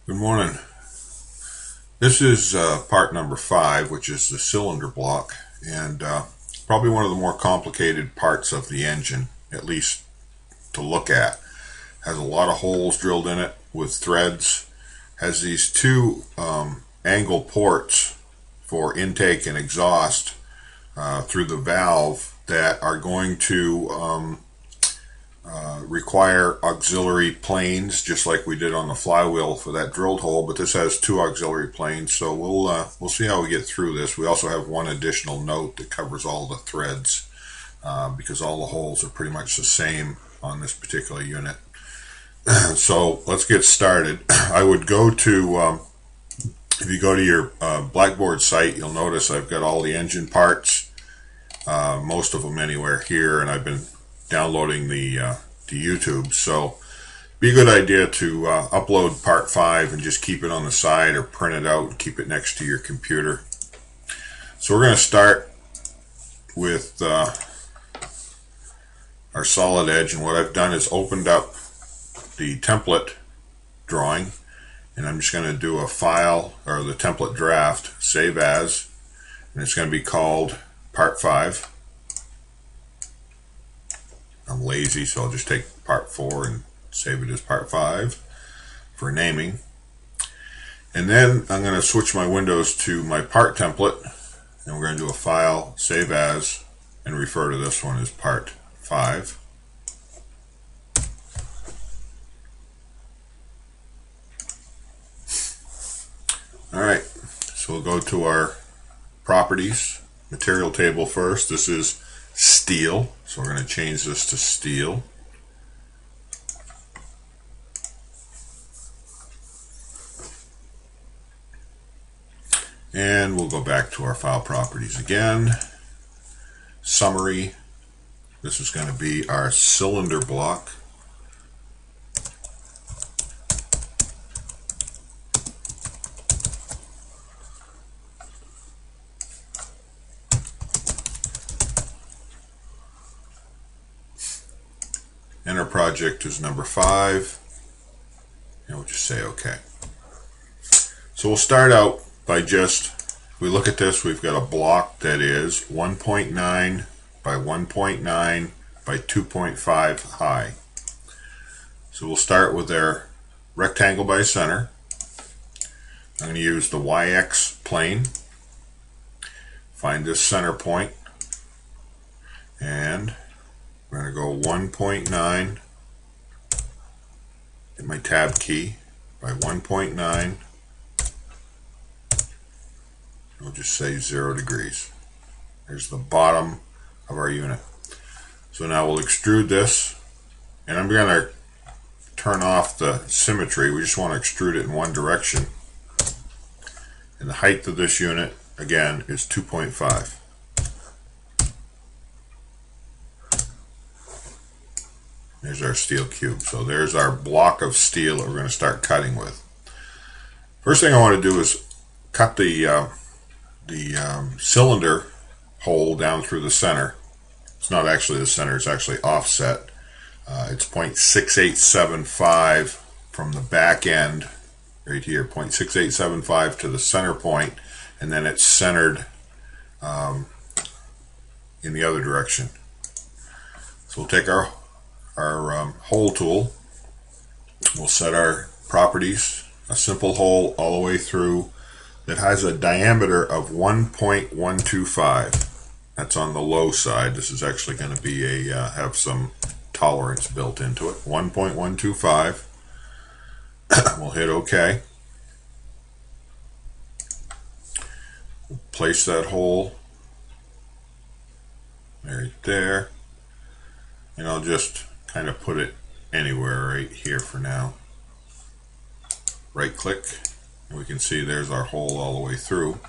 Good morning. This is part number 5, which is the cylinder block, and probably one of the more complicated parts of the engine, at least to look at. Has a lot of holes drilled in it with threads. Has these two angle ports for intake and exhaust through the valve that are going to require auxiliary planes, just like we did on the flywheel for that drilled hole, but this has two auxiliary planes, so we'll see how we get through this. We also have one additional note that covers all the threads because all the holes are pretty much the same on this particular unit. So let's get started. I would go to, if you go to your Blackboard site, you'll notice I've got all the engine parts, most of them anywhere here, and I've been downloading the to YouTube, so be a good idea to upload part 5 and just keep it on the side or print it out and keep it next to your computer. So we're going to start with our solid edge, and what I've done is opened up the template drawing, and I'm just going to do a file, or the template draft, save as, and it's going to be called part 5. I'm lazy, so I'll just take part 4 and save it as part 5 for naming. And then I'm going to switch my windows to my part template, and we're going to do a file, save as, and refer to this one as part 5. Alright, so we'll go to our properties, material table first. This is steel, so we're going to change this to steel. And we'll go back to our file properties again. Summary, this is going to be our cylinder block. And our project is number 5, and we'll just say OK. So we'll start out by just, if we look at this, we've got a block that is 1.9 by 1.9 by 2.5 high. So we'll start with our rectangle by center. I'm going to use the YX plane, find this center point, and we're going to go 1.9, hit my tab key, by 1.9, we'll just say 0 degrees. There's the bottom of our unit. So now we'll extrude this, and I'm going to turn off the symmetry. We just want to extrude it in one direction. And the height of this unit, again, is 2.5. There's our steel cube. So there's our block of steel that we're going to start cutting with. First thing I want to do is cut the cylinder hole down through the center. It's not actually the center, it's actually offset. It's 0.6875 from the back end, right here, 0.6875 to the center point, and then it's centered in the other direction. So we'll take our hole tool, we'll set our properties, a simple hole all the way through that has a diameter of 1.125. That's on the low side. This is actually going to be have some tolerance built into it. 1.125. We'll hit OK. We'll place that hole right there, and I'll just kind of put it anywhere right here for now. Right click, and we can see there's our hole all the way through.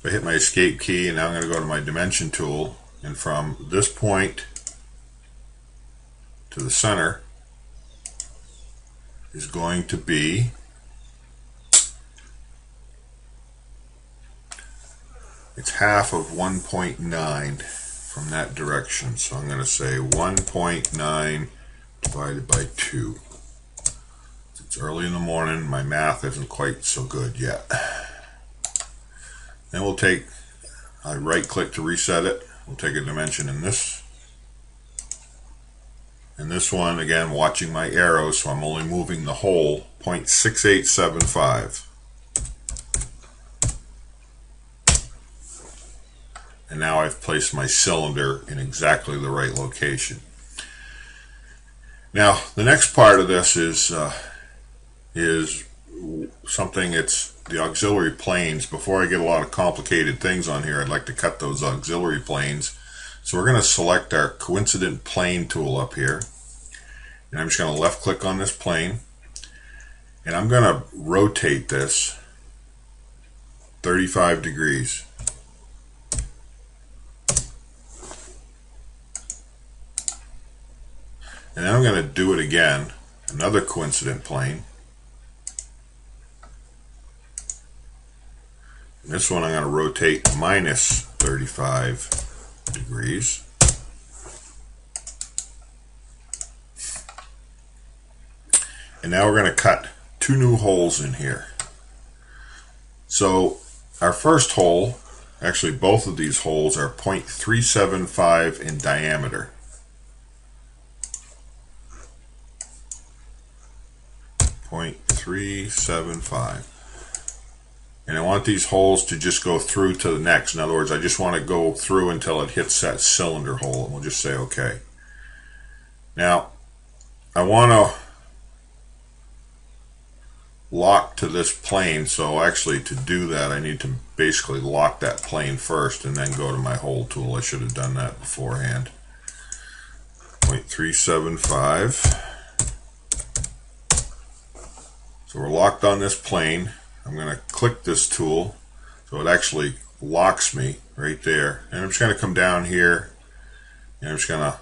If I hit my escape key, and now I'm going to go to my dimension tool, and from this point to the center is going to be it's half of 1.9 from that direction. So I'm going to say 1.9 divided by 2. It's early in the morning. My math isn't quite so good yet. Then we'll take, I right click to reset it. We'll take a dimension in this. And this one, again, watching my arrows, so I'm only moving the hole 0.6875. And now I've placed my cylinder in exactly the right location. Now, the next part of this is something, it's the auxiliary planes. Before I get a lot of complicated things on here, I'd like to cut those auxiliary planes. So we're going to select our coincident plane tool up here. And I'm just going to left click on this plane. And I'm going to rotate this 35 degrees. And then I'm going to do it again, another coincident plane. And this one I'm going to rotate minus 35 degrees. And now we're going to cut two new holes in here. So our first hole, actually both of these holes are 0.375 in diameter. 0.375. And I want these holes to just go through to the next. In other words, I just want to go through until it hits that cylinder hole, and we'll just say OK. Now, I want to lock to this plane, so actually to do that I need to basically lock that plane first and then go to my hole tool. I should have done that beforehand. 0.375. So we're locked on this plane. I'm going to click this tool so it actually locks me right there. And I'm just going to come down here and I'm just going to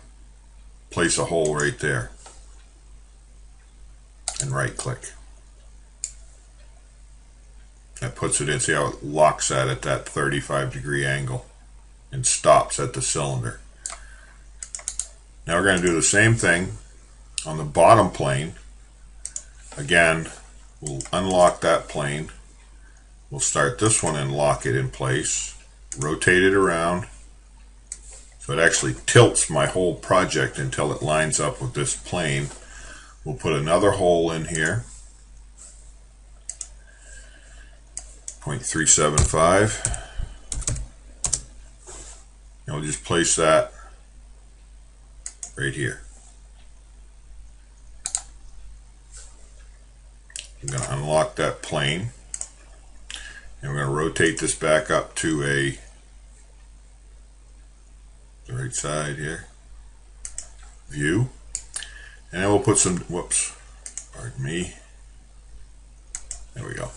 place a hole right there and right click. That puts it in. See how it locks at that 35-degree angle and stops at the cylinder. Now we're going to do the same thing on the bottom plane. Again, we'll unlock that plane. We'll start this one and lock it in place. Rotate it around so it actually tilts my whole project until it lines up with this plane. We'll put another hole in here. 0.375. And we'll just place that right here. I'm going to unlock that plane and we're going to rotate this back up to the right side here, view, and then we'll put some, pardon me, there we go.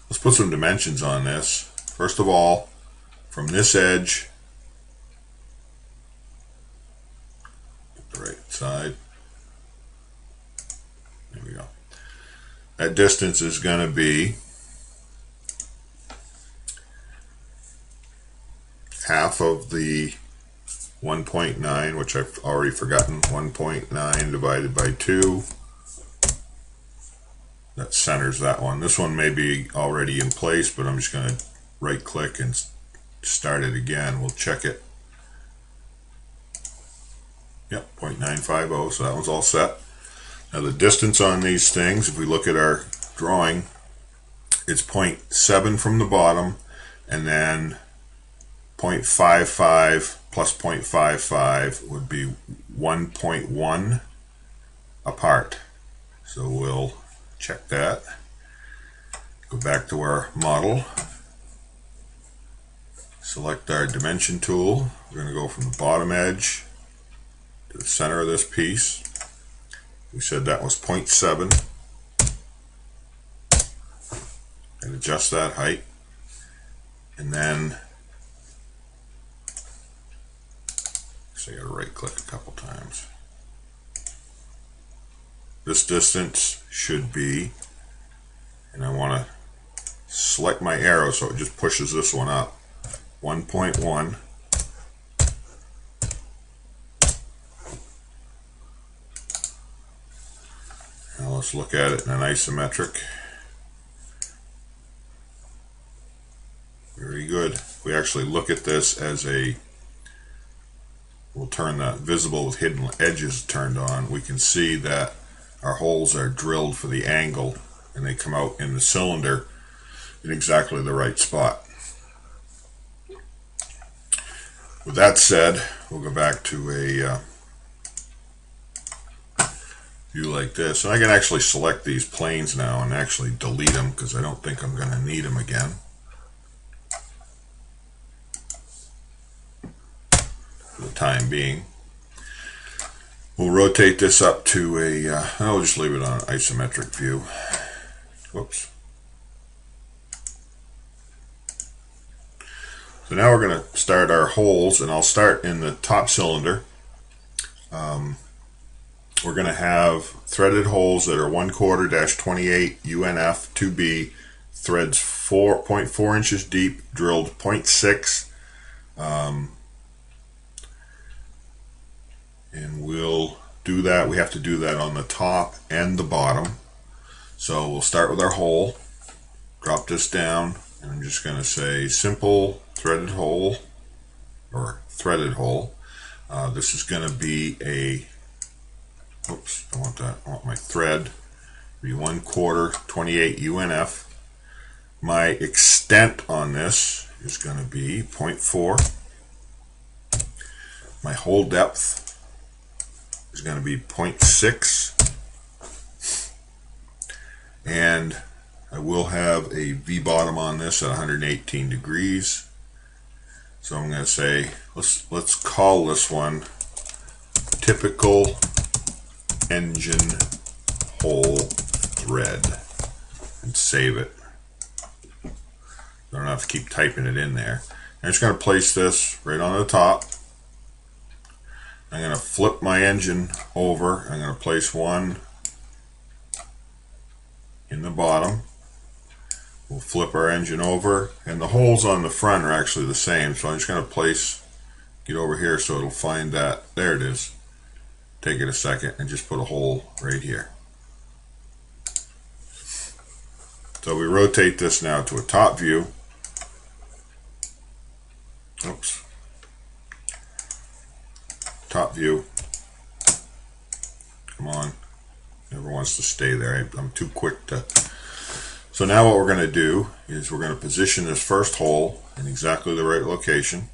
Let's put some dimensions on this. First of all, from this edge, the right side, there we go. That distance is going to be half of the 1.9, which I've already forgotten. 1.9 divided by 2. That centers that one. This one may be already in place, but I'm just going to right click and start it again. We'll check it. Yep, 0.950, so that one's all set. Now the distance on these things, if we look at our drawing, it's 0.7 from the bottom, and then 0.55 plus 0.55 would be 1.1 apart. So we'll check that. Go back to our model. Select our dimension tool. We're going to go from the bottom edge to the center of this piece. We said that was 0.7. And adjust that height. And then, so I got to right click a couple times. This distance should be, and I want to select my arrow so it just pushes this one up, 1.1. Now let's look at it in an isometric. Very good. We actually look at this as a, we'll turn that visible with hidden edges turned on. We can see that our holes are drilled for the angle and they come out in the cylinder in exactly the right spot. With that said, we'll go back to a view like this. And I can actually select these planes now and actually delete them because I don't think I'm going to need them again. For the time being. We'll rotate this up to a, I'll just leave it on an isometric view. Whoops. So now we're going to start our holes, and I'll start in the top cylinder. We're going to have threaded holes that are 1/4-28 UNF 2B, threads 4.4 inches deep, drilled 0.6. And we'll do that. We have to do that on the top and the bottom. So we'll start with our hole, drop this down, and I'm just going to say simple threaded hole, or threaded hole. This is going to be a, oops, I want that, I want my thread to be 1/4-28 UNF. My extent on this is going to be 0.4. My hole depth is going to be 0.6, and I will have a V-bottom on this at 118 degrees. So I'm going to say let's call this one typical engine hole thread and save it. I don't have to keep typing it in there. I'm just going to place this right on the top. I'm going to flip my engine over. I'm going to place one in the bottom. We'll flip our engine over, and the holes on the front are actually the same. So I'm just going to get over here so it'll find that. There it is. Take it a second and just put a hole right here. So we rotate this now to a top view. Oops. Top view. Come on. Never wants to stay there. I'm too quick to. So now what we're going to do is we're going to position this first hole in exactly the right location.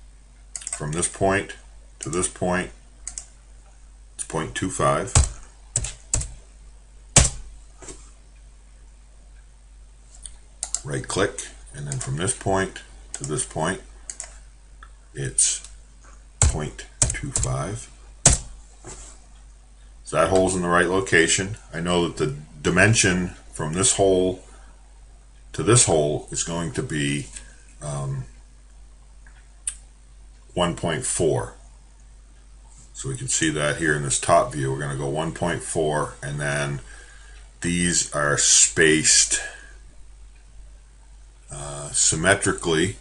From this point to this point, it's 0.25. Right click, and then from this point to this point, it's 0.25. So that hole's in the right location. I know that the dimension from this hole to this hole is going to be 1.4. So we can see that here in this top view. We're going to go 1.4, and then these are spaced symmetrically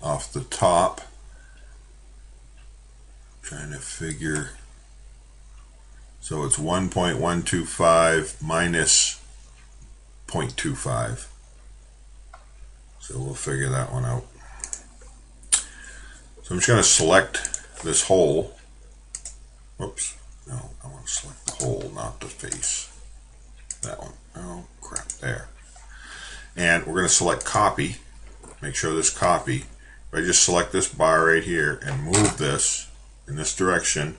off the top. Trying to figure. So it's 1.125 minus 0.25. So we'll figure that one out. So I'm just going to select this hole. Whoops. No, I want to select the hole, not the face. That one. Oh, crap. There. And we're going to select copy. Make sure this copy. If I just select this bar right here and move this in this direction,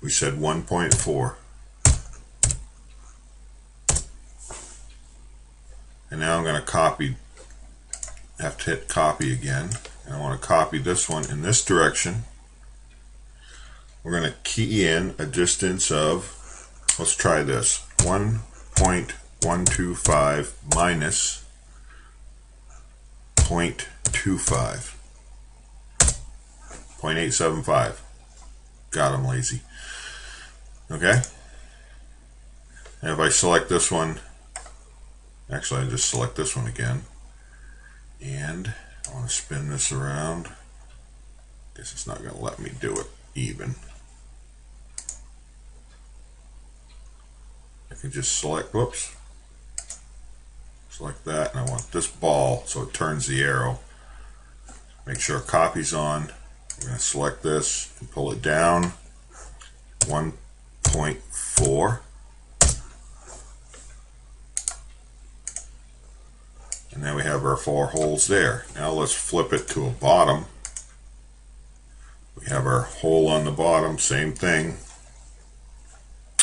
we said 1.4. And now I'm going to copy. I have to hit copy again. And I want to copy this one in this direction. We're going to key in a distance of, let's try this, 1.125 minus 0.25. 0.875. God, I'm lazy. Okay? And if I select this one, actually I just select this one again, and I want to spin this around. Guess it's not going to let me do it even. can just select, whoops, select that, and I want this ball so it turns the arrow. Make sure copy's on. I'm going to select this and pull it down 1.4. And now we have our 4 holes there. Now let's flip it to a bottom. We have our hole on the bottom, same thing.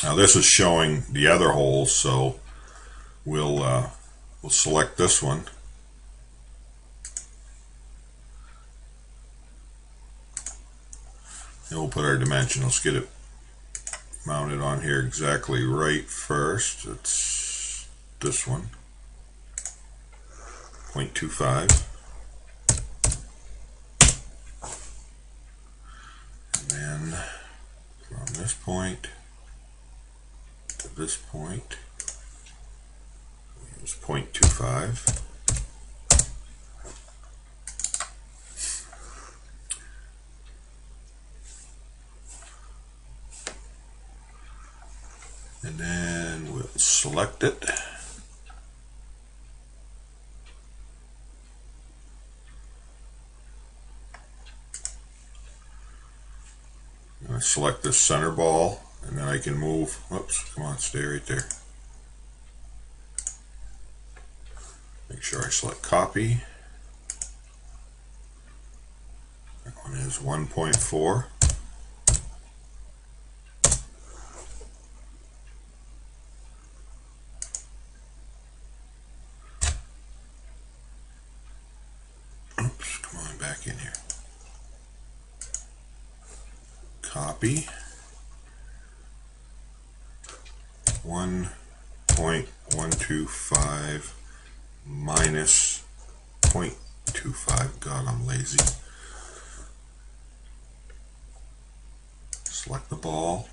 Now this is showing the other holes, so we'll select this one. And we'll put our dimension. Let's get it mounted on here exactly right first. It's this one, 0.25. And then from this point to this point, it's 0.25. And then we'll select it. I'm going to select this center ball, and then I can move. Whoops, come on, stay right there. Make sure I select copy. That one is 1.4. Oops, come on back in here. Copy. 1.125 minus 0.25. God, I'm lazy. Select the ball.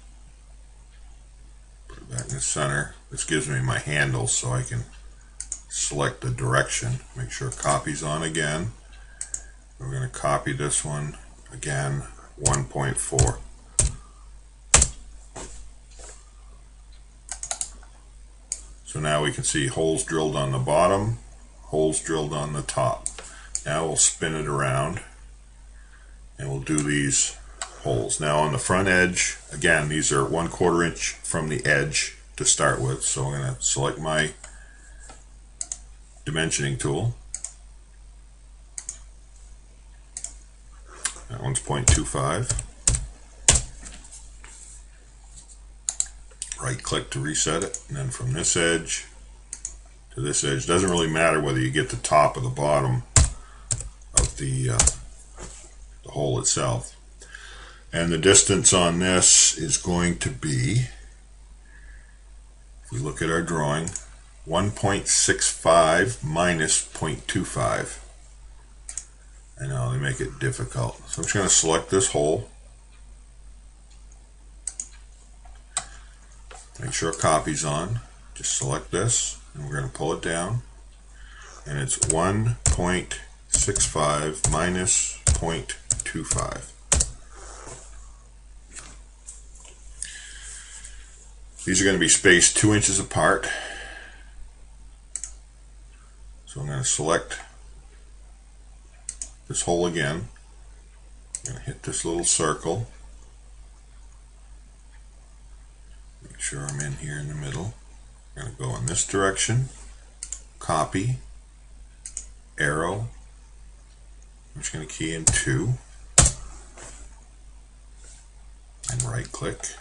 Put it back in the center. This gives me my handle so I can select the direction. Make sure copy's on again. We're going to copy this one again, 1.4. So now we can see holes drilled on the bottom, holes drilled on the top. Now we'll spin it around and we'll do these holes. Now on the front edge, again, these are 1/4 inch from the edge to start with. So I'm going to select my dimensioning tool. That one's 0.25. Right click to reset it, and then from this edge to this edge, doesn't really matter whether you get the top or the bottom of the hole itself. And the distance on this is going to be, if we look at our drawing, 1.65 minus 0.25. I know they make it difficult. So I'm just going to select this hole. Make sure copy's on. Just select this, and we're going to pull it down. And it's 1.65 minus 0.25. These are going to be spaced 2 inches apart. So I'm going to select this hole again. I'm going to hit this little circle. Make sure I'm in here in the middle. I'm going to go in this direction. Copy. Arrow. I'm just going to key in 2. And right click.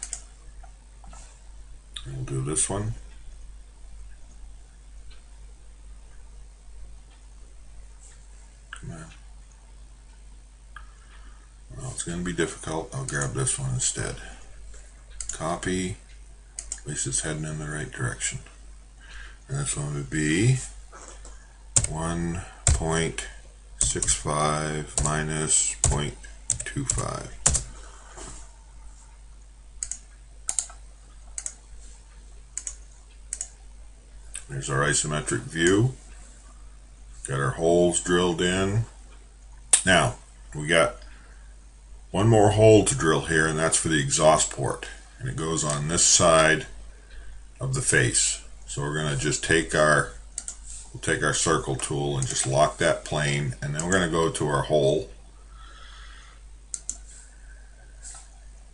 We'll do this one. Come on. Well, it's going to be difficult. I'll grab this one instead. Copy. At least it's heading in the right direction. And this one would be 1.65 minus 0.25. There's our isometric view. Got our holes drilled in. Now, we got one more hole to drill here, and that's for the exhaust port. And it goes on this side of the face. So we're going to just take our circle tool and just lock that plane, and then we're going to go to our hole.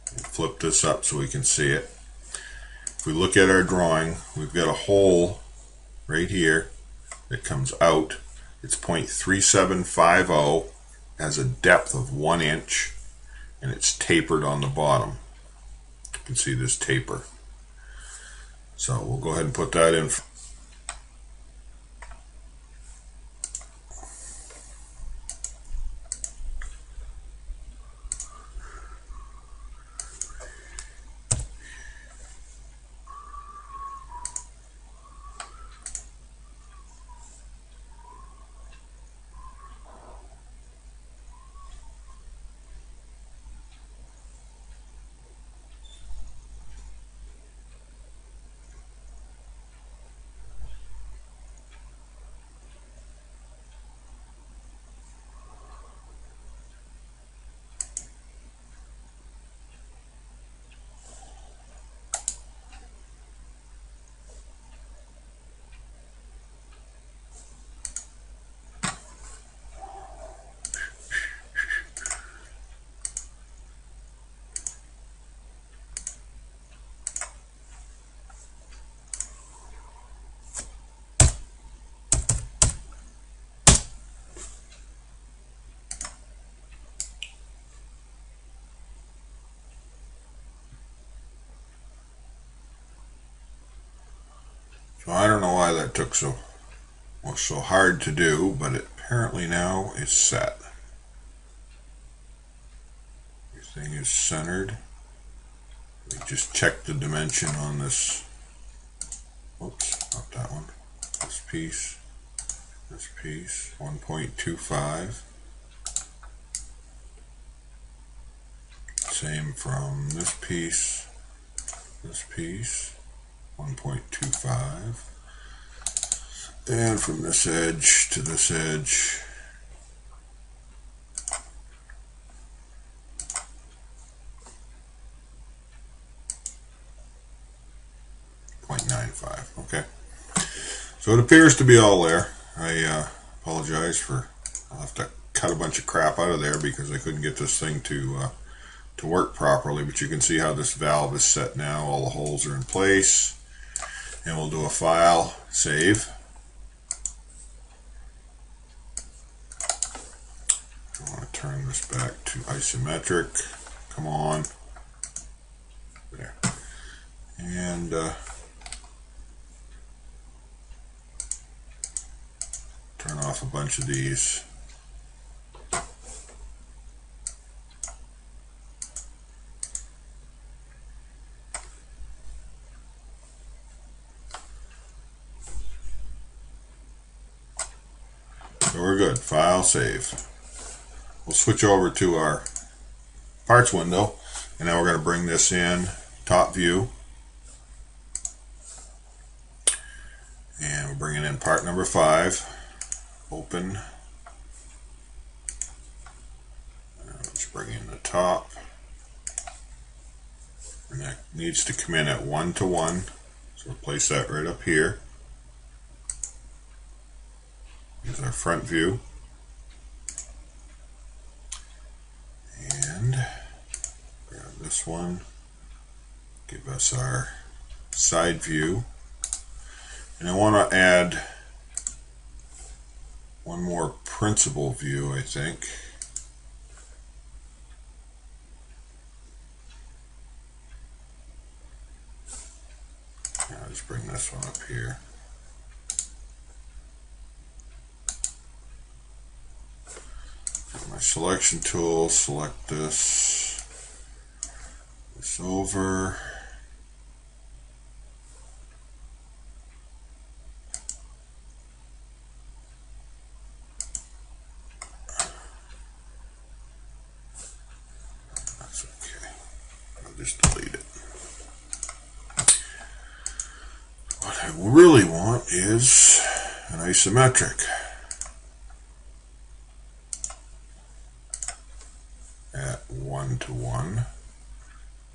Flip this up so we can see it. If we look at our drawing, we've got a hole right here that comes out. It's 0.3750, has a depth of 1 inch, and it's tapered on the bottom. You can see this taper. So we'll go ahead and put that in. So I don't know why that took so hard to do, but it apparently now is set. Everything is centered. We just check the dimension on this. Whoops, not that one. This piece, 1.25. Same from this piece, 1.25. And from this edge to this edge, 0.95. Okay. So it appears to be all there. I apologize for, I'll have to cut a bunch of crap out of there because I couldn't get this thing to work properly, but you can see how this valve is set now. All the holes are in place, and we'll do a file save. I want to turn this back to isometric. Come on. There. And turn off a bunch of these. So we're good. File, save. We'll switch over to our parts window, and now we're going to bring this in top view, and we're bringing in part number 5. Open. Let's bring in the top, and that needs to come in at 1:1, so we'll place that right up here. Here's our front view, and grab this one, give us our side view, and I want to add one more principal view, I think. I'll just bring this one up here. My selection tool, select this over. That's okay. I'll just delete it. What I really want is an isometric at 1:1.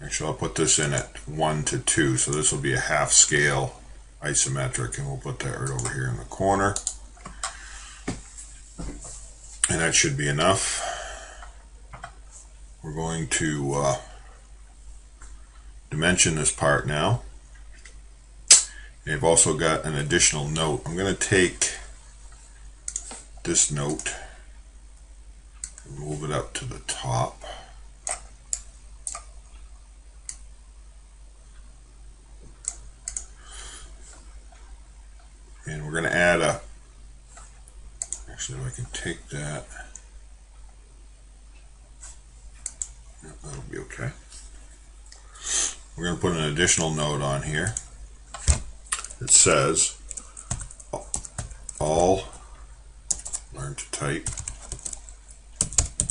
Actually, I'll put this in at 1 to 2, so this will be a half scale isometric, and we'll put that right over here in the corner. And that should be enough. We're going to dimension this part now. And I've also got an additional note. I'm going to take this note and move it up to the top. And we're going to add a, actually if I can take that, yeah, that'll be okay. We're going to put an additional note on here. It says, all learn to type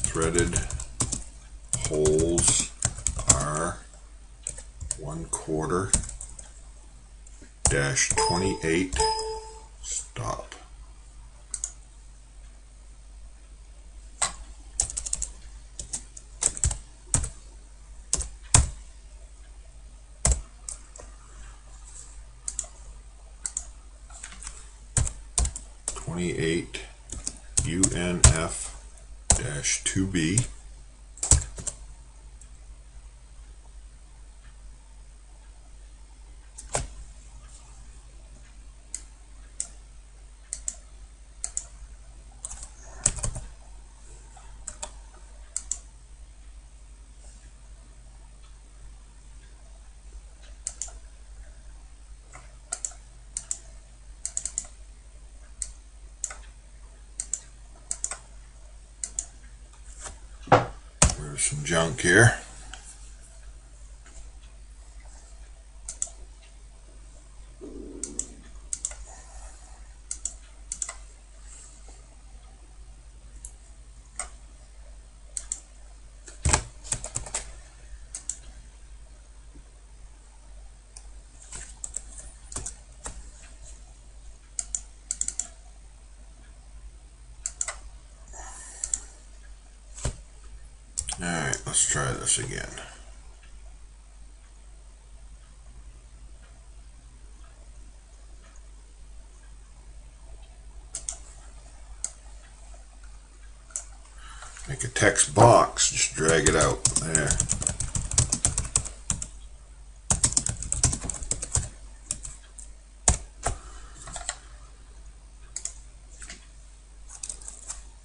threaded holes are 1/4 -28 stop. UNF-2B. There's some junk here. Alright, let's try this again. Make a text box, just drag it out. There.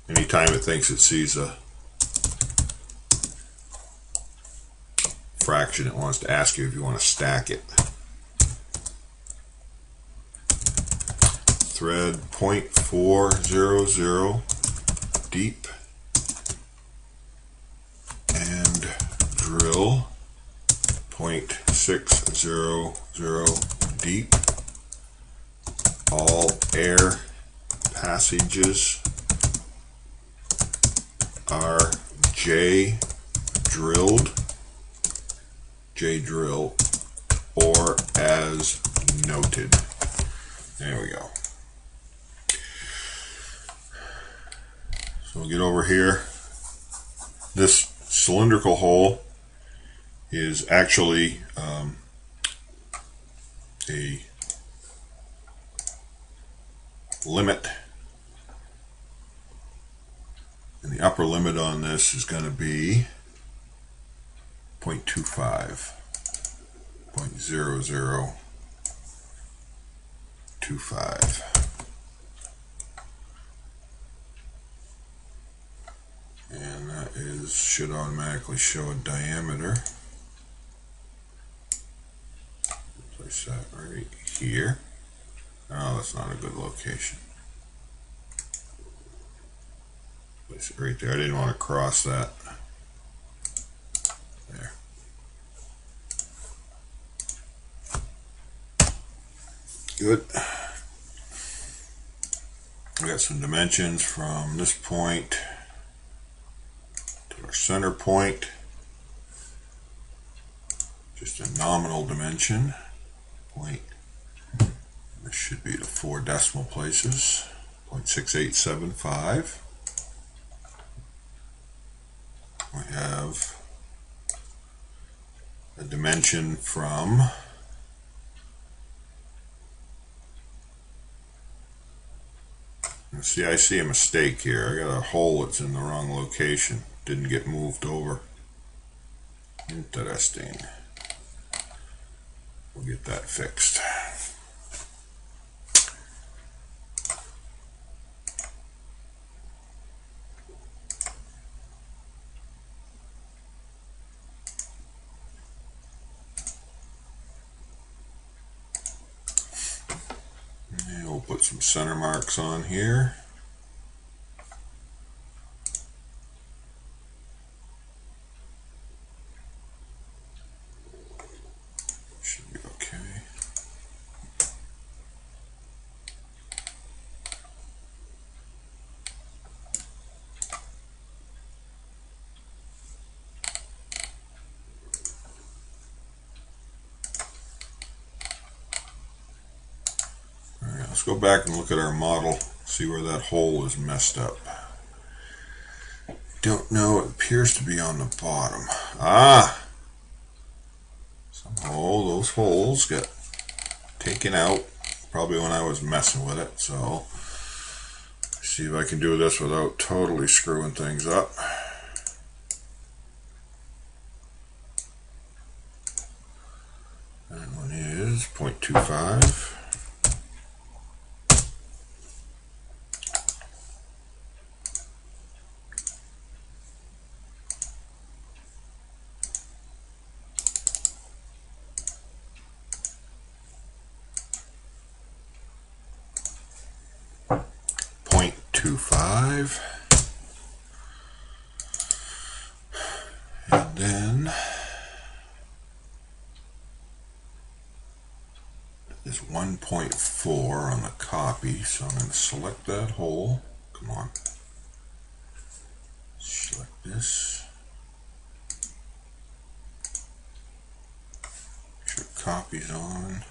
Anytime it thinks it sees a fraction, it wants to ask you if you want to stack it. Thread 0.400 deep and drill 0.600 deep. All air passages are J drill or as noted. There we go. So we'll get over here. This cylindrical hole is actually a limit, and the upper limit on this is going to be 0.25, 0.0025. And that should automatically show a diameter. Place that right here. Oh, that's not a good location. Place it right there. I didn't want to cross that. There. Good. We got some dimensions from this point to our center point. Just a nominal dimension. Point. This should be the 4 decimal places. 0.6875. We have a dimension from see, I see a mistake here. I got a hole that's in the wrong location. Didn't get moved over. Interesting. We'll get that fixed. And we'll put some center marks on here. Should be okay. Alright, let's go back and look at our model, see where that hole is messed up. Don't know, it appears to be on the bottom. Ah! Somehow those holes got taken out, probably when I was messing with it, so see if I can do this without totally screwing things up. That one is 0.25. And then there's 1.4 on the copy, so I'm going to select that hole. Come on. Select this. Make sure copy's on.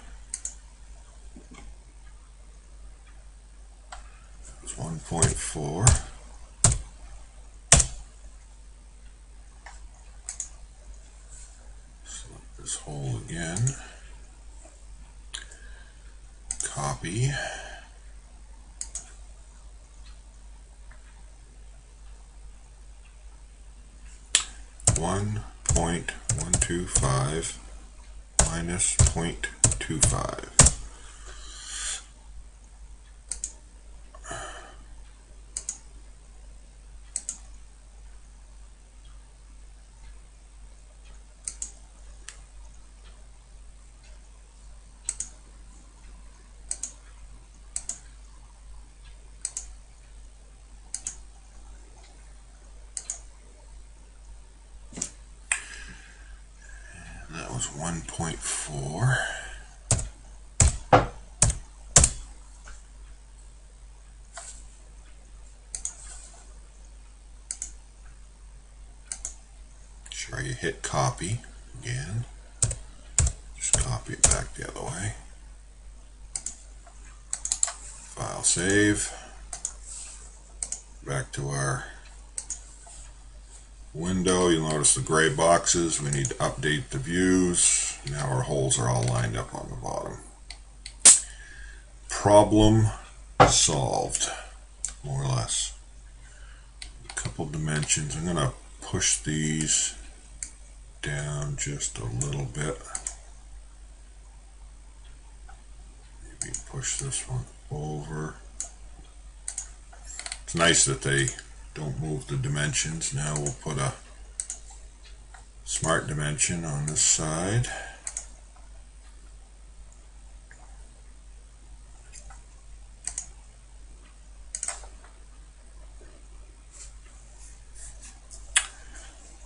It's 1.4. Select this hole again. Copy. .125 minus 0.25. That was 1.4. Sure you hit copy again. Just copy it back the other way. File save. Back to our window. You'll notice the gray boxes. We need to update the views. Now our holes are all lined up on the bottom. Problem solved, more or less. A couple dimensions. I'm going to push these down just a little bit. Maybe push this one over. It's nice that they don't move the dimensions. Now we'll put a smart dimension on this side.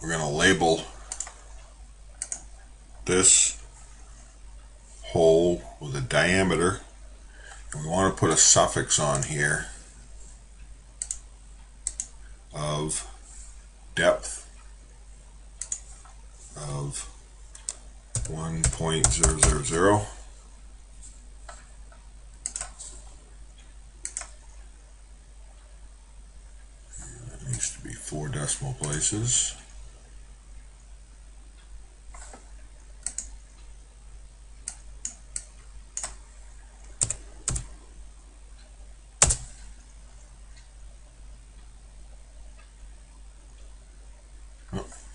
We're going to label this hole with a diameter, and we want to put a suffix on here of depth of 1.000. That needs to be 4 decimal places.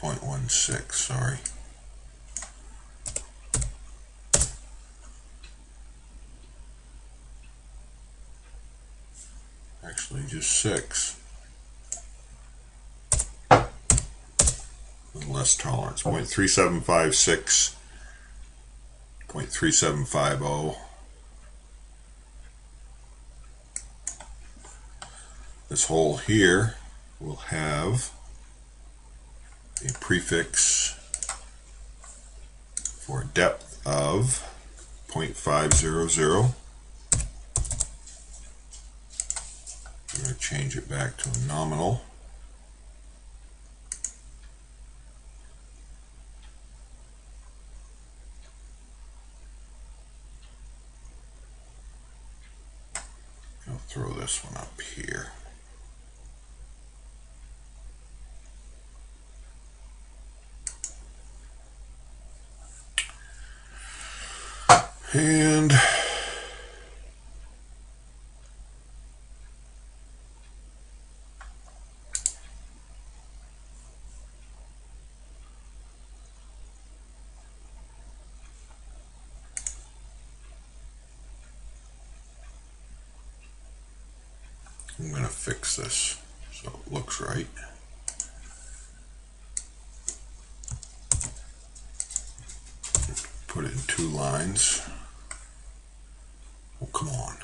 0.16, sorry. Actually, just 6. A little less tolerance. 0.3756, 0.3750. This hole here will have a prefix for depth of 0.500. I'm going to change it back to a nominal. I'll throw this one up here. And I'm going to fix this so it looks right. Put it in 2 lines. Oh, come on.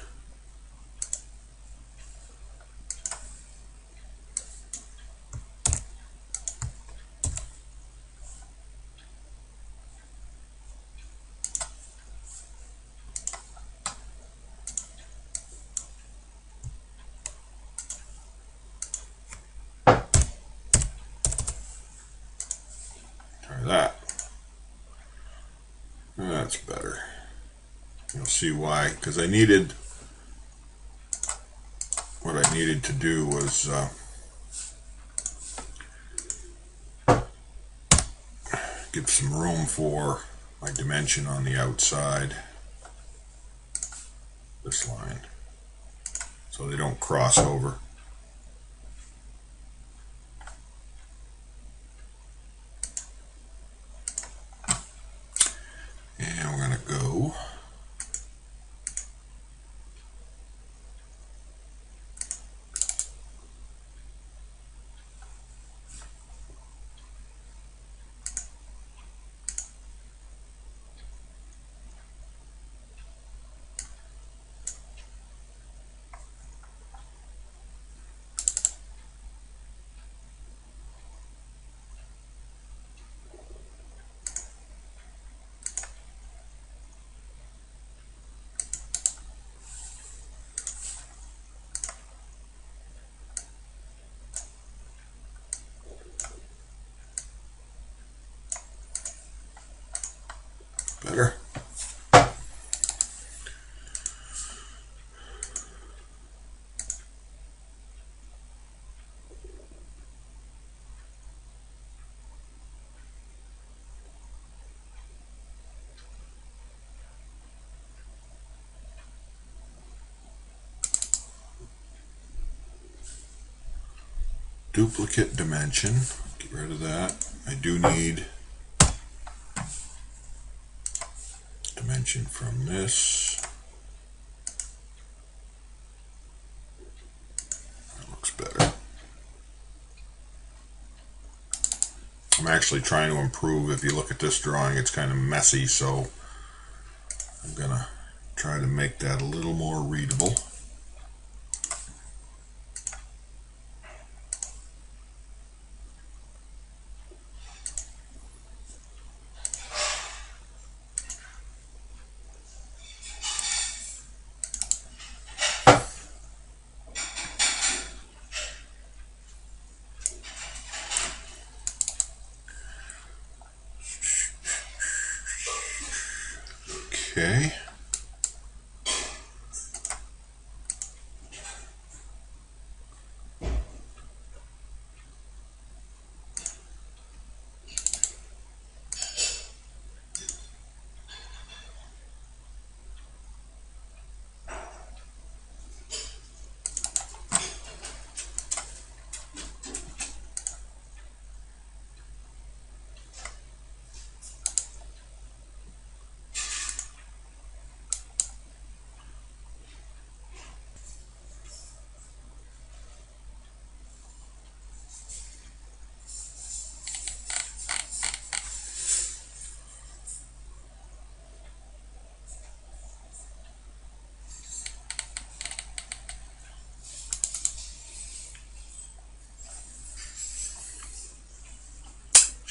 Try that. That's better. You'll see why, because I needed, what I needed to do was give some room for my dimension on the outside, this line, so they don't cross over. And we're going to go better. Duplicate dimension, get rid of that. I do need dimension from this. That looks better. I'm actually trying to improve. If you look at this drawing, it's kind of messy, so I'm gonna try to make that a little more readable. Okay.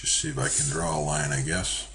Just see if I can draw a line, I guess.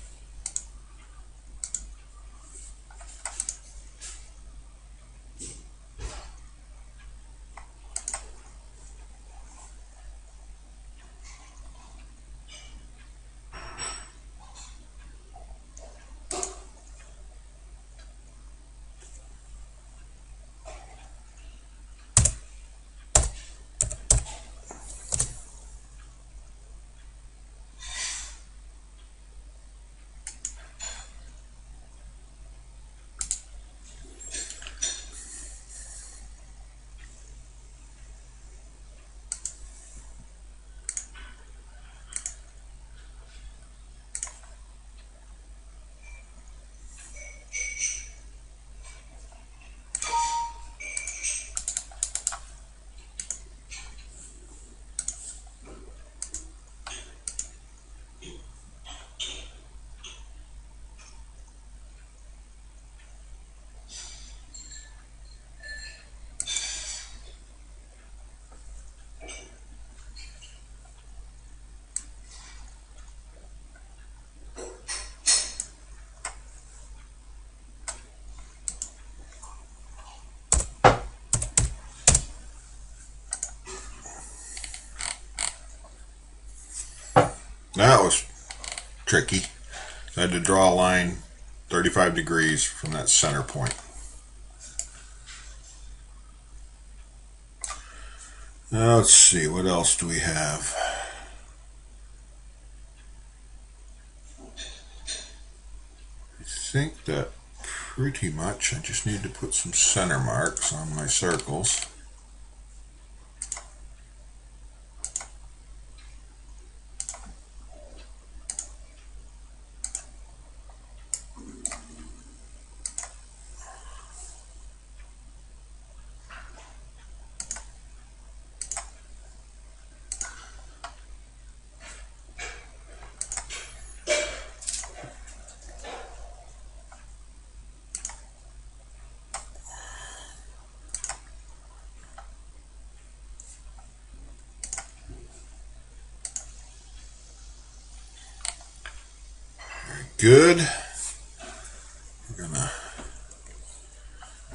That was tricky. I had to draw a line 35 degrees from that center point. Now let's see, what else do we have? I think that pretty much, I just need to put some center marks on my circles. Good. We're gonna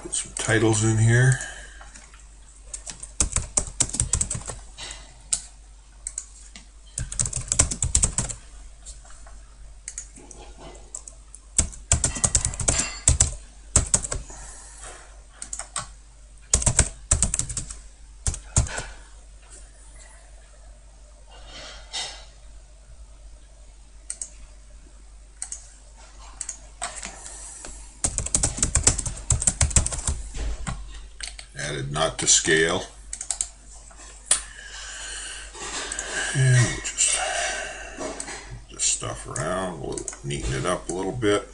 put some titles in here. Added not to scale. And we'll just move this stuff around, we'll neaten it up a little bit.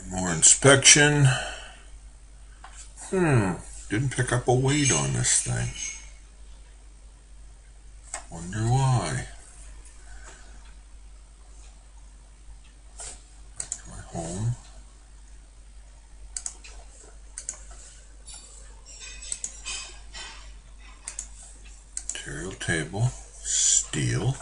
More inspection. Didn't pick up a weight on this thing. Wonder why. Back to my home. Material table, steel.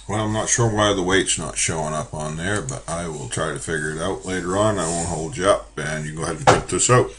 Well, I'm not sure why the weight's not showing up on there, but I will try to figure it out later on. I won't hold you up, and you go ahead and print this out.